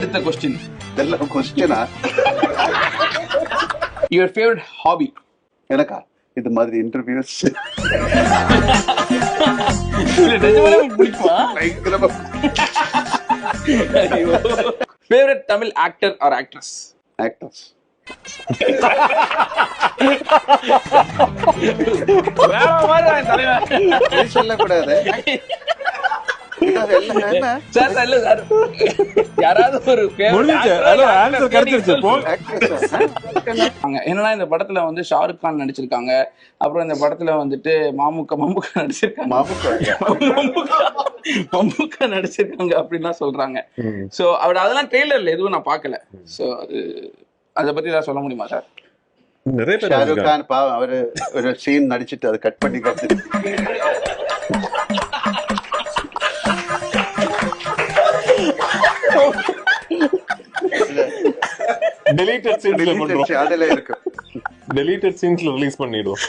அடுத்த கொஸ்டின். இதெல்லாம் கொஸ்டினா? Your favourite hobby? எனக்கா இது மாதிரி இன்டர்வியூஸ் பிடிக்குமா? Favourite Tamil actor or actress? Actors. சொல்லக்கூடாது. என்னன்னா இந்த படத்துல வந்து ஷாருக் கான் நடிச்சிருக்காங்க, அப்புறம் இந்த படத்துல வந்துட்டு மம்முக்கா நடிச்சிருக்காங்க, மம்முக்கா நடிச்சிருக்காங்க அப்படின்லாம் சொல்றாங்க. சோ அதெல்லாம் ட்ரெய்லர்ல எதுவும் நான் பார்க்கல. சோ அதை பத்தி ஏதாவது சொல்ல முடியுமா சார்? நிறைய பேர் ஷாருக் கான் பாவம் அவரு ஒரு சீன் நடிச்சிட்டு அதை கட் பண்ணி டெலீட்டட் சீன்ஸ்ல பண்றோம். அதுல இருக்கு. டெலீட்டட் சீன்ஸ்ல ரிலீஸ் பண்ணிடுவோம்.